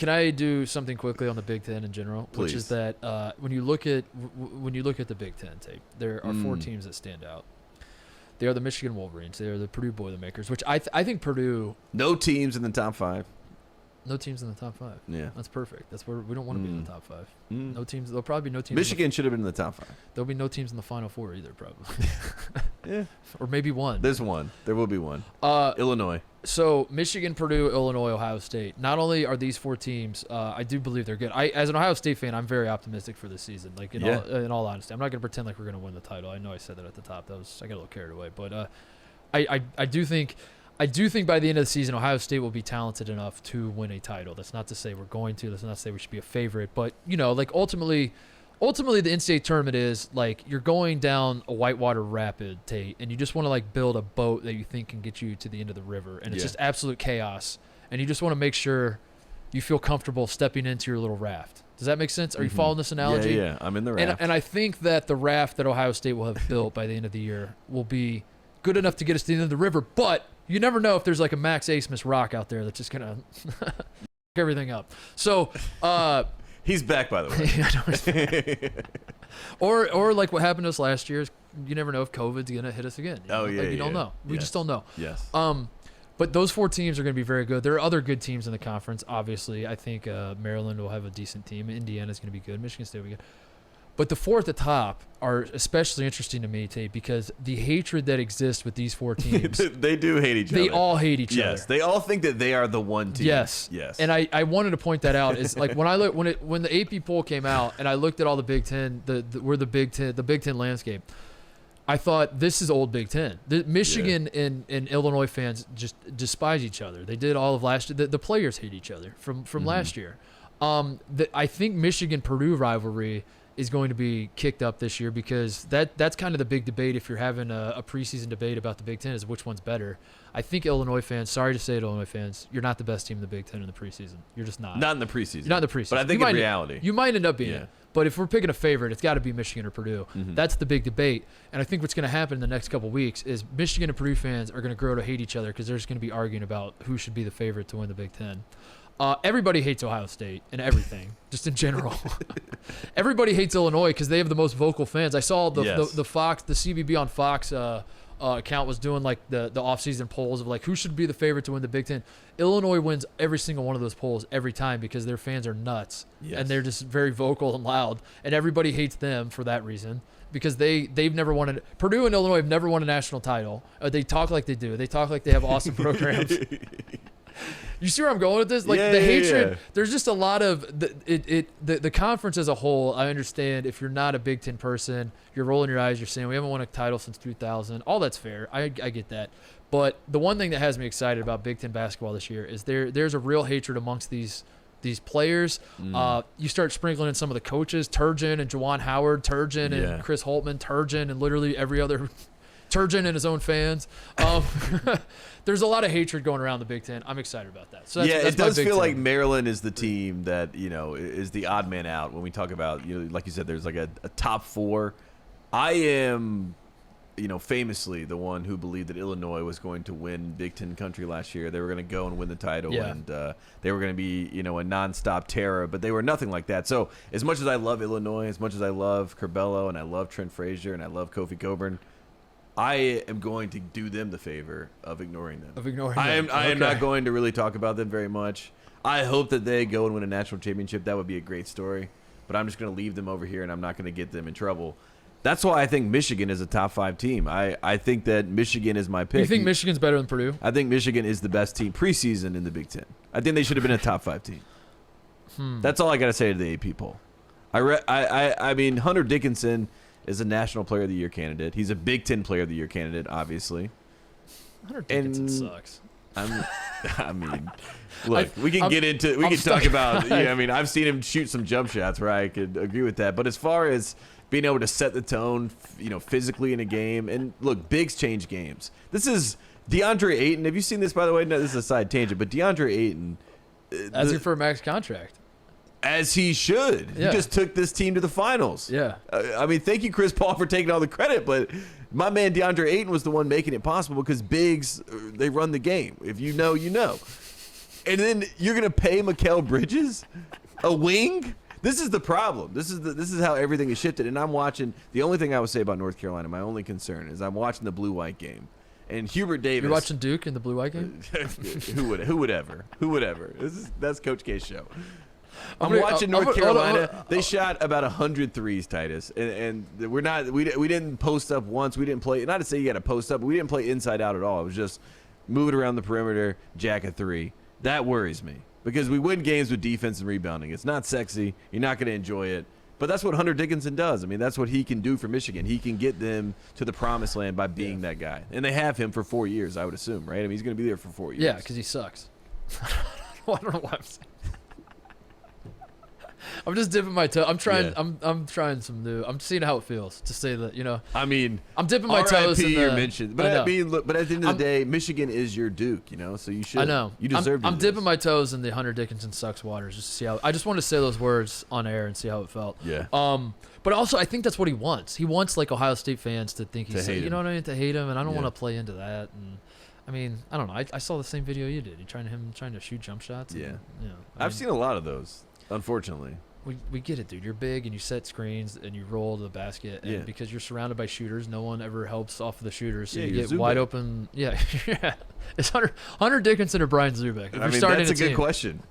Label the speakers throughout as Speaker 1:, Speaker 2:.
Speaker 1: Can I do something quickly on the Big Ten in general?
Speaker 2: Please.
Speaker 1: Which is that when you look at the Big Ten tape, there are 4 teams that stand out. They are the Michigan Wolverines. They are the Purdue Boilermakers, which I think Purdue.
Speaker 2: No teams in the top 5.
Speaker 1: No teams in the top 5.
Speaker 2: Yeah,
Speaker 1: that's perfect. That's where we don't want to be in the top 5. No teams. There'll probably be no teams.
Speaker 2: Michigan should have been in the top 5.
Speaker 1: There'll be no teams in the Final Four either, probably.
Speaker 2: Yeah,
Speaker 1: or maybe one.
Speaker 2: There's one. There will be one. Illinois.
Speaker 1: So Michigan, Purdue, Illinois, Ohio State. Not only are these 4 teams, I do believe they're good. As an Ohio State fan, I'm very optimistic for this season. Like in all honesty, I'm not going to pretend like we're going to win the title. I know I said that at the top. I got a little carried away, but I do think by the end of the season, Ohio State will be talented enough to win a title. That's not to say we're going to. That's not to say we should be a favorite. But like ultimately, the NCAA tournament is like you're going down a whitewater rapid, Tate, and you just want to like build a boat that you think can get you to the end of the river, and it's just absolute chaos, and you just want to make sure you feel comfortable stepping into your little raft. Does that make sense? Are you following this analogy?
Speaker 2: Yeah, I'm in the raft.
Speaker 1: And I think that the raft that Ohio State will have built by the end of the year will be good enough to get us to the end of the river, but you never know if there's like a Max Asmus rock out there that's just gonna everything up. So
Speaker 2: he's back, by the way.
Speaker 1: or like what happened to us last year is you never know if COVID's gonna hit us again. You don't know. We just don't know.
Speaker 2: Yes.
Speaker 1: But those 4 teams are going to be very good. There are other good teams in the conference, obviously. I think Maryland will have a decent team. Indiana's going to be good. Michigan State will be good. But the 4 at the top are especially interesting to me, Tate, because the hatred that exists with these 4 teams.
Speaker 2: They do hate each other.
Speaker 1: They all hate each other.
Speaker 2: Yes, they all think that they are the one team.
Speaker 1: Yes. And I wanted to point that out. Is like when the AP poll came out and I looked at all the Big Ten, the Big Ten landscape. I thought this is old Big Ten. Michigan and Illinois fans just despise each other. They did all of last year. The players hate each other from last year. I think Michigan-Purdue rivalry is going to be kicked up this year because that's kind of the big debate if you're having a preseason debate about the Big Ten is which one's better. I think Illinois fans, sorry to say it, Illinois fans, you're not the best team in the Big Ten in the preseason. You're just not.
Speaker 2: Not in the preseason.
Speaker 1: You're not in the preseason.
Speaker 2: But I think in reality.
Speaker 1: You might end up being it. But if we're picking a favorite, it's got to be Michigan or Purdue. That's the big debate. And I think what's going to happen in the next couple of weeks is Michigan and Purdue fans are going to grow to hate each other because they're just going to be arguing about who should be the favorite to win the Big Ten. Everybody hates Ohio State and everything, just in general. Everybody hates Illinois because they have the most vocal fans. I saw the CBB on Fox account was doing like the off-season polls of like who should be the favorite to win the Big Ten. Illinois wins every single one of those polls every time because their fans are nuts and they're just very vocal and loud, and everybody hates them for that reason because they've never won it. Purdue and Illinois have never won a national title. They talk like they do. They talk like they have awesome programs. You see where I'm going with this? Like the hatred. There's just a lot of the conference as a whole. I understand if you're not a Big Ten person, you're rolling your eyes. You're saying we haven't won a title since 2000. All that's fair. I get that. But the one thing that has me excited about Big Ten basketball this year is there's a real hatred amongst these players. You start sprinkling in some of the coaches, Turgeon and Juwan Howard, Turgeon and Chris Holtman, Turgeon and literally every other. Turgeon and his own fans. There's a lot of hatred going around the Big Ten. I'm excited about that. So that's
Speaker 2: it does feel like Maryland is the team that is the odd man out when we talk about like you said, there's like a top 4. I am famously the one who believed that Illinois was going to win Big Ten country last year. They were going to go and win the title, and they were going to be a nonstop terror. But they were nothing like that. So as much as I love Illinois, as much as I love Curbelo and I love Trent Frazier and I love Kofi Coburn, I am going to do them the favor of ignoring them. I am not going to really talk about them very much. I hope that they go and win a national championship. That would be a great story. But I'm just going to leave them over here, and I'm not going to get them in trouble. That's why I think Michigan is a top 5 team. I think that Michigan is my pick.
Speaker 1: You think Michigan's better than Purdue?
Speaker 2: I think Michigan is the best team preseason in the Big Ten. I think they should have been a top 5 team. That's all I got to say to the AP poll. I mean, Hunter Dickinson is a National Player of the Year candidate. He's a Big Ten Player of the Year candidate, obviously.
Speaker 1: Hunter Dickinson sucks.
Speaker 2: I mean, look, we can talk about. I mean, I've seen him shoot some jump shots where I could agree with that. But as far as being able to set the tone, physically in a game, and look, bigs change games. This is DeAndre Ayton. Have you seen this, by the way? No, this is a side tangent, but DeAndre Ayton,
Speaker 1: asking for a max contract.
Speaker 2: As he should.
Speaker 1: Yeah.
Speaker 2: He just took this team to the finals.
Speaker 1: Yeah.
Speaker 2: I mean, thank you, Chris Paul, for taking all the credit, but my man DeAndre Ayton was the one making it possible because bigs, they run the game. If you know, you know. And then you're going to pay Mikal Bridges a wing? This is the problem. This is how everything is shifted. And I'm watching. The only thing I would say about North Carolina, my only concern is I'm watching the blue-white game. And Hubert Davis.
Speaker 1: You're watching Duke in the blue-white game?
Speaker 2: Who would ever? That's Coach K's show. I'm watching North Carolina. They shot about 100 threes, Titus, and we didn't post up once. We didn't play. Not to say you got to post up, but we didn't play inside out at all. It was just moving around the perimeter, jack a three. That worries me because we win games with defense and rebounding. It's not sexy. You're not going to enjoy it. But that's what Hunter Dickinson does. I mean, that's what he can do for Michigan. He can get them to the promised land by being that guy. And they have him for 4 years, I would assume, right? I mean, he's going to be there for 4 years.
Speaker 1: Yeah, because he sucks. I don't know why I'm saying. I'm just dipping my toe. I'm trying. Yeah. I'm trying some new. I'm seeing how it feels to say that.
Speaker 2: I mean,
Speaker 1: I'm dipping my toes in the.
Speaker 2: You're mentioned, but I mean, look. But at the end of the day, Michigan is your Duke. So you should.
Speaker 1: I know.
Speaker 2: You deserve.
Speaker 1: I'm dipping my toes in the Hunter Dickinson sucks waters just to see how. I just wanted to say those words on air and see how it felt.
Speaker 2: Yeah.
Speaker 1: But also, I think that's what he wants. He wants like Ohio State fans to think he's. You know what I mean? To hate him, and I don't want to play into that. And I mean, I don't know. I saw the same video you did. Him trying to shoot jump shots. And,
Speaker 2: I've seen a lot of those. Unfortunately.
Speaker 1: We get it, dude. You're big and you set screens and you roll to the basket. And because you're surrounded by shooters, no one ever helps off of the shooters. So you get wide open. Yeah. It's Hunter Dickinson or Brian Zubek.
Speaker 2: That's a good question.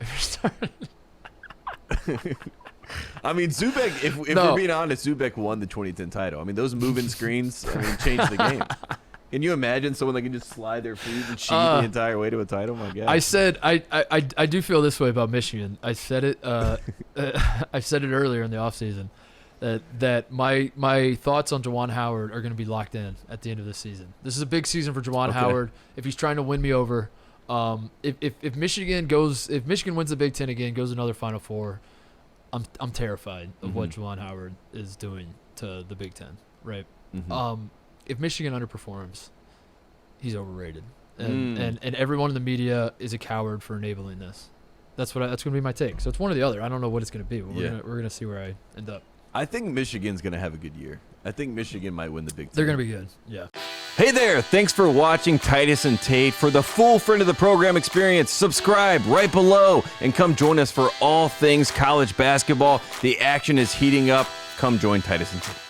Speaker 2: I mean, Zubek, if we're being honest, Zubek won the 2010 title. I mean, those moving screens changed the game. Can you imagine someone that can just slide their feet and shoot the entire way to a title? My God.
Speaker 1: I said I do feel this way about Michigan. I said it. I said it earlier in the offseason that my thoughts on Juwan Howard are going to be locked in at the end of this season. This is a big season for Juwan Howard. If he's trying to win me over, if Michigan wins the Big Ten again, goes another Final Four, I'm terrified of what Juwan Howard is doing to the Big Ten. Right. Mm-hmm. If Michigan underperforms, he's overrated, and everyone in the media is a coward for enabling this. That's going to be my take. So it's one or the other. I don't know what it's going to be. But we're gonna see where I end up.
Speaker 2: I think Michigan's going to have a good year. I think Michigan might win the Big Ten.
Speaker 1: They're going to be good. Yeah.
Speaker 3: Hey there. Thanks for watching Titus and Tate. For the full friend of the program experience, subscribe right below and come join us for all things college basketball. The action is heating up. Come join Titus and Tate.